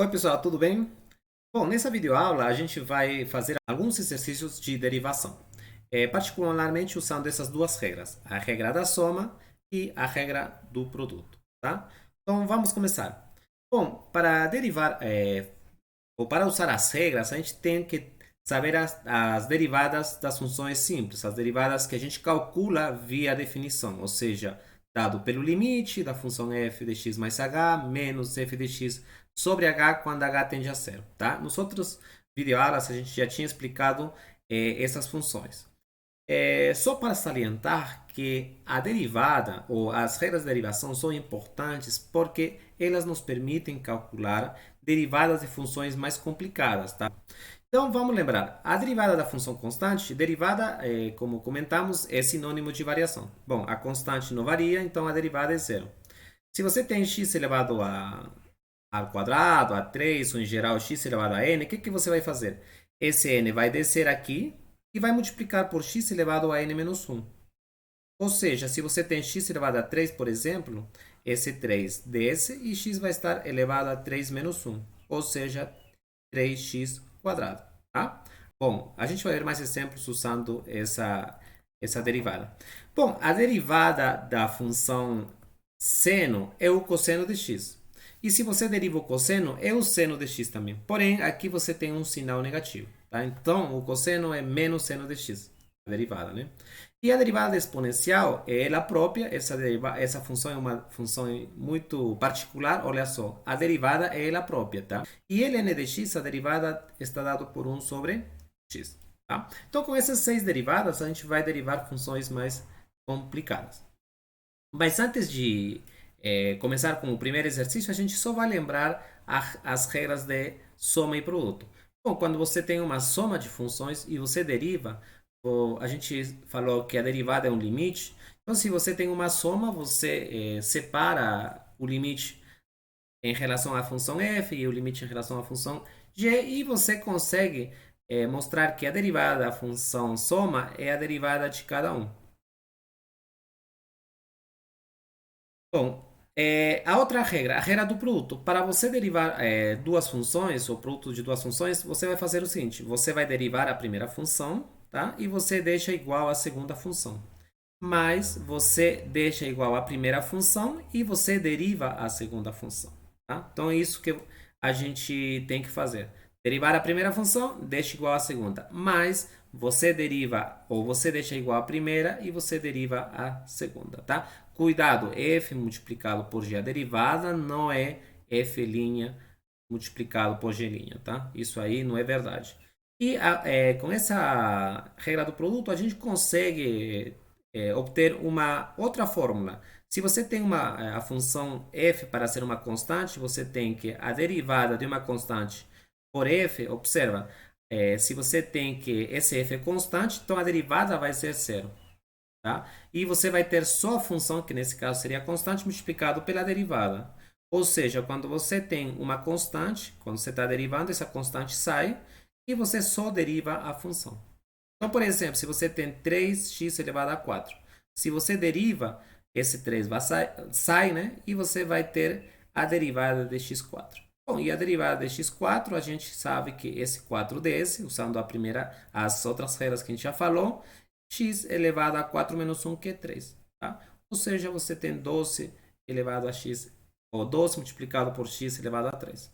Oi, pessoal, tudo bem? Bom, nessa videoaula a gente vai fazer alguns exercícios de derivação, particularmente usando essas duas regras, a regra da soma e a regra do produto, tá? Então vamos começar. Bom, para derivar, ou para usar as regras, a gente tem que saber as derivadas das funções simples, as derivadas que a gente calcula via definição, ou seja, dado pelo limite da função f de x mais h menos f de x sobre h quando h tende a zero, tá? Nos outros videoaulas a gente já tinha explicado essas funções. Só para salientar que a derivada ou as regras de derivação são importantes porque elas nos permitem calcular derivadas de funções mais complicadas, tá? Então vamos lembrar, a derivada da função constante, derivada, como comentamos, é sinônimo de variação. Bom, a constante não varia, então a derivada é zero. Se você tem x elevado ao quadrado, a 3 ou em geral x elevado a n, o que você vai fazer? Esse n vai descer aqui e vai multiplicar por x elevado a n menos 1. Ou seja, se você tem x elevado a 3, por exemplo, esse 3 desce e x vai estar elevado a 3 menos 1. Ou seja, 3x quadrado. Tá? Bom, a gente vai ver mais exemplos usando essa derivada. Bom, a derivada da função seno é o cosseno de x. E se você deriva o cosseno, é o seno de x também. Porém, aqui você tem um sinal negativo. Tá? Então, o cosseno é menos seno de x, a derivada, né? E a derivada exponencial é ela própria. Essa função é uma função muito particular. Olha só, a derivada é ela própria, tá? E ln de x, a derivada está dado por 1 sobre x. Tá? Então, com essas seis derivadas, a gente vai derivar funções mais complicadas. Mas antes de começar com o primeiro exercício, a gente só vai lembrar as regras de soma e produto. Bom, quando você tem uma soma de funções e você deriva, a gente falou que a derivada é um limite. Então, se você tem uma soma, você separa o limite em relação à função f e o limite em relação à função g, e você consegue mostrar que a derivada da função soma é a derivada de cada um. Bom, a outra regra, a regra do produto. Para você derivar duas funções, ou produto de duas funções, você vai fazer o seguinte: você vai derivar a primeira função, tá? E você deixa igual a segunda função. Mas você deixa igual a primeira função e você deriva a segunda função, tá? Então é isso que a gente tem que fazer. Derivar a primeira função, deixa igual a segunda. Mas você deriva, ou você deixa igual a primeira e você deriva a segunda, tá? Cuidado, f multiplicado por g a derivada não é f' multiplicado por g', tá? Isso aí não é verdade. E com essa regra do produto, a gente consegue obter uma outra fórmula. Se você tem a função f para ser uma constante, você tem que a derivada de uma constante por f, observa, se você tem que esse f é constante, então a derivada vai ser zero. Tá? E você vai ter só a função, que nesse caso seria a constante, multiplicado pela derivada. Ou seja, quando você tem uma constante, quando você está derivando, essa constante sai e você só deriva a função. Então, por exemplo, se você tem 3x elevado a 4, se você deriva, esse 3 sai, né? E você vai ter a derivada de x4. Bom, e a derivada de x4, a gente sabe que esse 4 desce, usando as outras regras que a gente já falou, x elevado a 4 menos 1, que é 3. Tá? Ou seja, você tem 12 elevado a x, ou 12 multiplicado por x elevado a 3.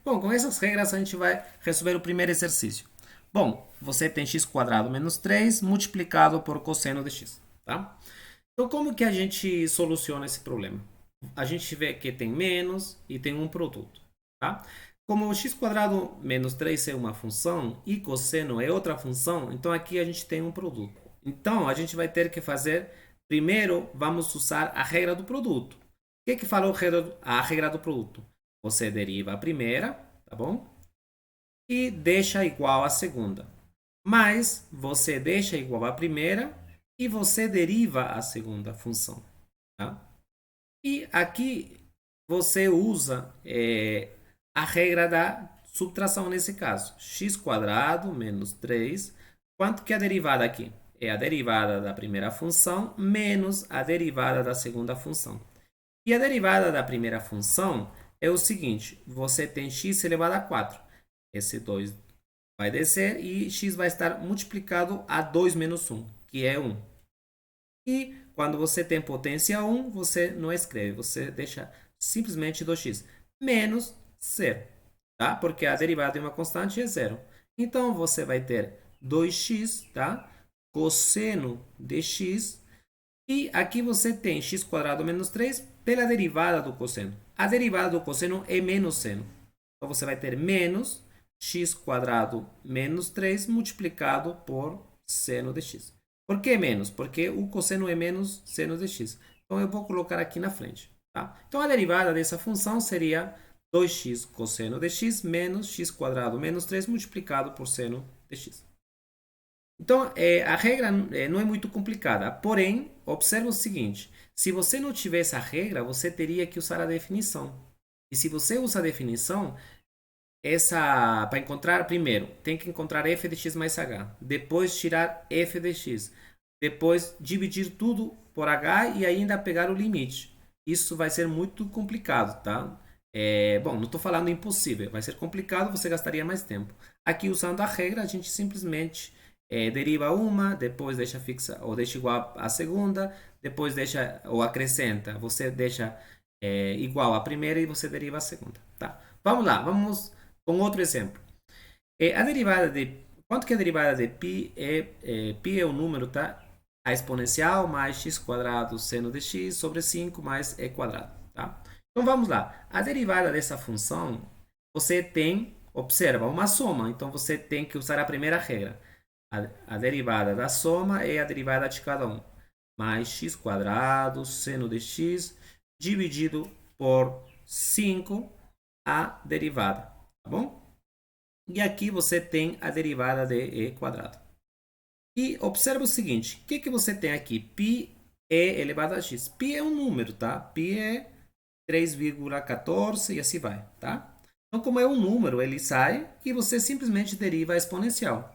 Bom, com essas regras a gente vai resolver o primeiro exercício. Bom, você tem x quadrado menos 3 multiplicado por cosseno de x. Tá? Então, como que a gente soluciona esse problema? A gente vê que tem menos e tem um produto. Tá? Como o x quadrado menos 3 é uma função e cosseno é outra função, então aqui a gente tem um produto. Então, a gente vai ter que fazer, primeiro, vamos usar a regra do produto. O que falou a regra do produto? Você deriva a primeira, tá bom? E deixa igual a segunda. Mas você deixa igual a primeira e você deriva a segunda função. Tá? E aqui você usa a regra da subtração nesse caso. X quadrado menos 3. Quanto que é a derivada aqui? É a derivada da primeira função menos a derivada da segunda função. E a derivada da primeira função é o seguinte, você tem x elevado a 4. Esse 2 vai descer e x vai estar multiplicado a 2 menos 1, que é 1. E quando você tem potência 1, você não escreve, você deixa simplesmente 2x menos 0, tá? Porque a derivada de uma constante é 0. Então, você vai ter 2x, tá? Cosseno de x. E aqui você tem x quadrado menos 3 pela derivada do cosseno. A derivada do cosseno é menos seno. Então, você vai ter menos x quadrado menos 3 multiplicado por seno de x. Por que menos? Porque o cosseno é menos seno de x. Então, eu vou colocar aqui na frente. Tá? Então, a derivada dessa função seria 2x cosseno de x menos x quadrado menos 3 multiplicado por seno de x. Então, a regra não é muito complicada. Porém, observe o seguinte. Se você não tiver essa regra, você teria que usar a definição. E se você usa a definição, para encontrar, primeiro, tem que encontrar f de x mais h. Depois, tirar f de x. Depois, dividir tudo por h e ainda pegar o limite. Isso vai ser muito complicado, tá? Bom, não estou falando impossível. Vai ser complicado, você gastaria mais tempo. Aqui, usando a regra, a gente simplesmente deriva uma, depois deixa fixa ou deixa igual à segunda, depois deixa ou acrescenta. Você deixa igual à primeira e você deriva a segunda, tá? Vamos lá, vamos com outro exemplo. A derivada de... Quanto que é a derivada de π? Π é o número, tá? A exponencial mais x quadrado seno de x sobre 5 mais e quadrado, tá? Então vamos lá. A derivada dessa função, você tem, observa, uma soma. Então você tem que usar a primeira regra. A derivada da soma é a derivada de cada um. Mais x quadrado seno de x dividido por 5 a derivada, tá bom? E aqui você tem a derivada de e quadrado. E observa o seguinte, o que você tem aqui? Π é elevado a x. Π é um número, tá? Π é 3,14 e assim vai, tá? Então, como é um número, ele sai e você simplesmente deriva a exponencial.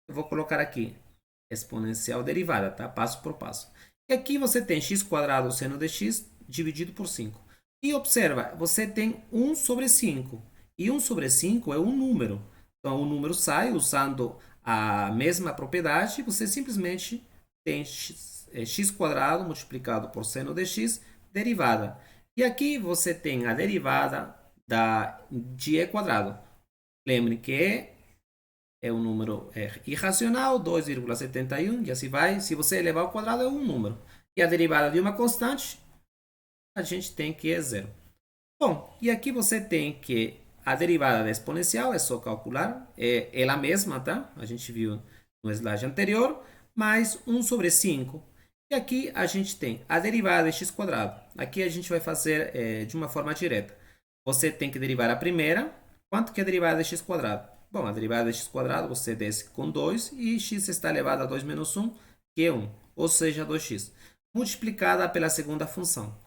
Eu vou colocar aqui exponencial derivada, tá? Passo por passo. E aqui você tem x quadrado seno de x dividido por 5. E observa, você tem 1 sobre 5. E 1 sobre 5 é um número. Então, o número sai usando a mesma propriedade. Você simplesmente tem x quadrado multiplicado por seno de x derivada. E aqui você tem a derivada de e quadrado. Lembre que é um número irracional, 2,71, e assim vai. Se você elevar ao quadrado, é um número. E a derivada de uma constante, a gente tem que é zero. Bom, e aqui você tem que a derivada da exponencial, é só calcular, é ela mesma, tá? A gente viu no slide anterior, mais 1 sobre 5. E aqui a gente tem a derivada de x quadrado. Aqui a gente vai fazer de uma forma direta. Você tem que derivar a primeira. Quanto que é a derivada de x quadrado? Bom, a derivada de x quadrado você desce com 2 e x está elevado a 2 menos 1, que é 1, ou seja, 2x, multiplicada pela segunda função.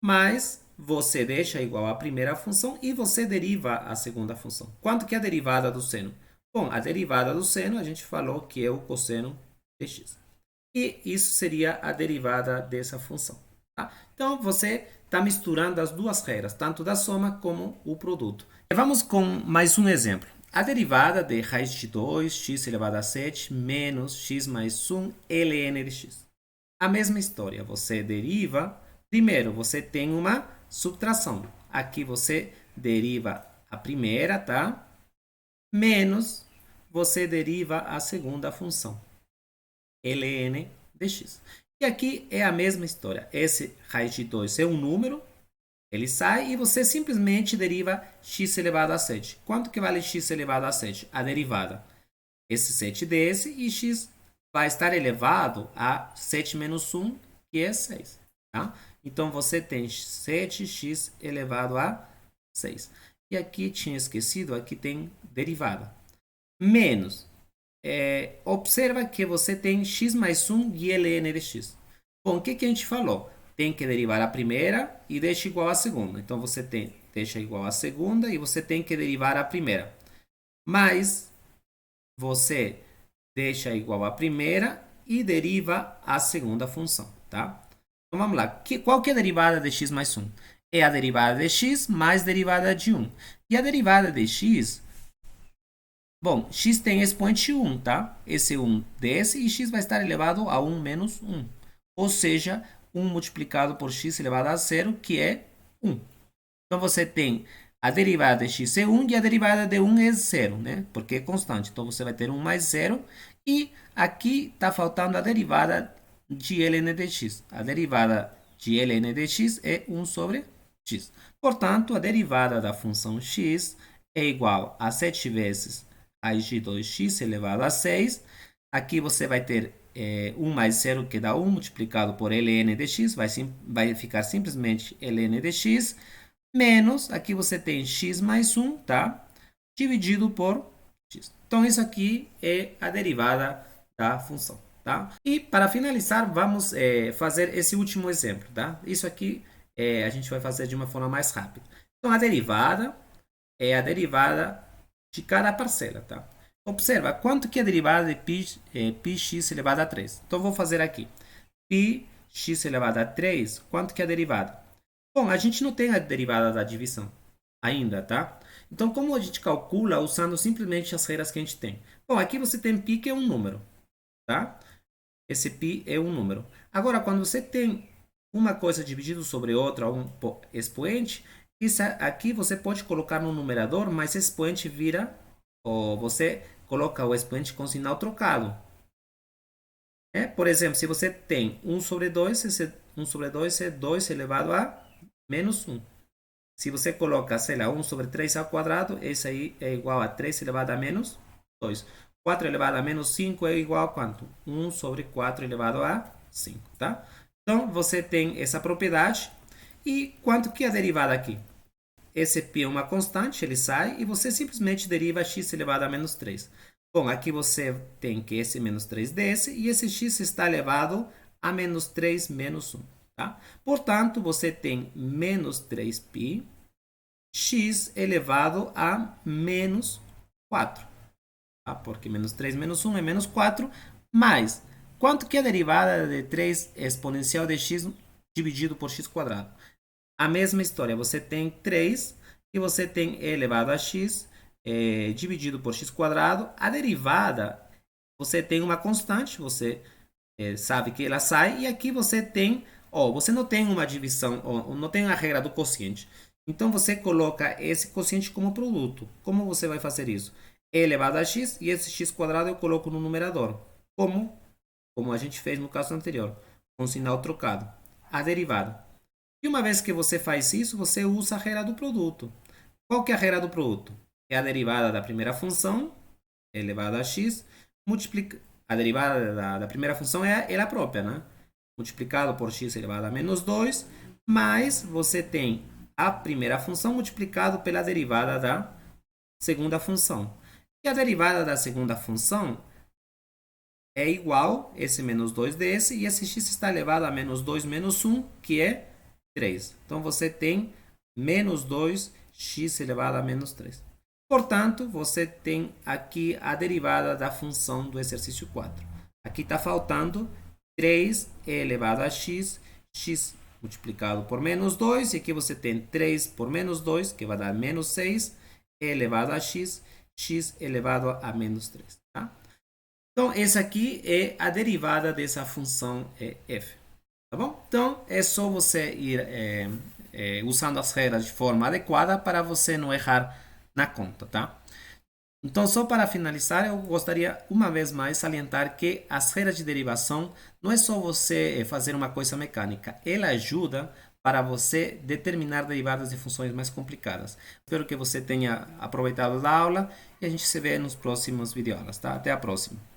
Mas você deixa igual à primeira função e você deriva a segunda função. Quanto que é a derivada do seno? Bom, a derivada do seno a gente falou que é o cosseno de x. E isso seria a derivada dessa função. Tá? Então, você está misturando as duas regras, tanto da soma como o produto. Vamos com mais um exemplo. A derivada de raiz de 2, x elevado a 7, menos x mais 1, ln de x. A mesma história, você deriva. Primeiro, você tem uma subtração. Aqui você deriva a primeira, tá? Menos, você deriva a segunda função, ln de x. E aqui é a mesma história. Esse raiz de 2 é um número, ele sai e você simplesmente deriva x elevado a 7. Quanto que vale x elevado a 7? A derivada. Esse 7 desse e x vai estar elevado a 7 menos 1, que é 6. Tá? Então, você tem 7x elevado a 6. E aqui, tinha esquecido, aqui tem derivada. Menos. Observa que você tem x mais 1 de ln de x. Bom, o que a gente falou? Tem que derivar a primeira e deixa igual à segunda. Então, você deixa igual à segunda e você tem que derivar a primeira. Mas, você deixa igual à primeira e deriva a segunda função, tá? Então, vamos lá. Qual que é a derivada de x mais 1? é a derivada de x mais derivada de 1. E a derivada de x, bom, x tem expoente 1, tá? Esse 1 desce e x vai estar elevado a 1 menos 1. Ou seja, 1 multiplicado por x elevado a zero, que é 1. Então, você tem a derivada de x é 1 e a derivada de 1 é zero, né? Porque é constante. Então, você vai ter 1 mais zero. E aqui está faltando a derivada de ln de x. A derivada de ln de x é 1 sobre x. Portanto, a derivada da função x é igual a 7 vezes raiz de 2x elevado a 6. Aqui você vai ter 1 mais 0, que dá 1, multiplicado por ln de x. Vai ficar simplesmente ln de x. Menos, aqui você tem x mais 1, tá? Dividido por x. Então, isso aqui é a derivada da função, tá? E, para finalizar, vamos fazer esse último exemplo, tá? Isso aqui a gente vai fazer de uma forma mais rápida. Então, a derivada é a derivada de cada parcela, tá? Observa, quanto que é a derivada de πx elevado a 3? Então, vou fazer aqui. πx elevado a 3, quanto que é a derivada? Bom, a gente não tem a derivada da divisão ainda, tá? Então, como a gente calcula usando simplesmente as regras que a gente tem? Bom, aqui você tem π, que é um número, tá? Esse π é um número. Agora, quando você tem uma coisa dividida sobre outra, um expoente, isso aqui você pode colocar no numerador, mas esse expoente vira, ou você coloca o expoente com sinal trocado. Por exemplo, se você tem 1 sobre 2, esse 1 sobre 2 é 2 elevado a menos 1. Se você coloca, sei lá, 1 sobre 3 ao quadrado, esse aí é igual a 3 elevado a menos 2. 4 elevado a menos 5 é igual a quanto? 1 sobre 4 elevado a 5, tá? Então, você tem essa propriedade. E quanto que é a derivada aqui? Esse π é uma constante, ele sai, e você simplesmente deriva x elevado a menos 3. Bom, aqui você tem que esse menos 3 desce, e esse x está elevado a menos 3 menos 1. Tá? Portanto, você tem menos 3π x elevado a menos 4. Tá? Porque menos 3 menos 1 é menos 4. Mais, quanto que é a derivada de 3 exponencial de x dividido por x quadrado? A mesma história. Você tem 3 e você tem e elevado a x dividido por x quadrado. A derivada, você tem uma constante, você sabe que ela sai. E aqui você tem... você não tem uma divisão, não tem a regra do quociente. Então, você coloca esse quociente como produto. Como você vai fazer isso? E elevado a x, e esse x quadrado eu coloco no numerador. Como a gente fez no caso anterior, com sinal trocado. A derivada. E uma vez que você faz isso, você usa a regra do produto. Qual que é a regra do produto? É a derivada da primeira função, elevado a x, a derivada da primeira função é ela própria, né? Multiplicado por x elevado a menos 2, mais você tem a primeira função multiplicado pela derivada da segunda função. E a derivada da segunda função é igual esse menos 2 desse, e esse x está elevado a menos 2 menos 1, que é 3. Então, você tem menos 2x elevado a menos 3. Portanto, você tem aqui a derivada da função do exercício 4. Aqui está faltando 3 elevado a x, x multiplicado por menos 2, e aqui você tem 3 por menos 2, que vai dar menos 6, elevado a x, x elevado a menos 3. Tá? Então, essa aqui é a derivada dessa função f. Tá bom? Então, é só você ir usando as regras de forma adequada para você não errar na conta, tá? Então, só para finalizar, eu gostaria uma vez mais salientar que as regras de derivação não é só você fazer uma coisa mecânica, ela ajuda para você determinar derivadas de funções mais complicadas. Espero que você tenha aproveitado da aula e a gente se vê nos próximos videoaulas, tá? Até a próxima!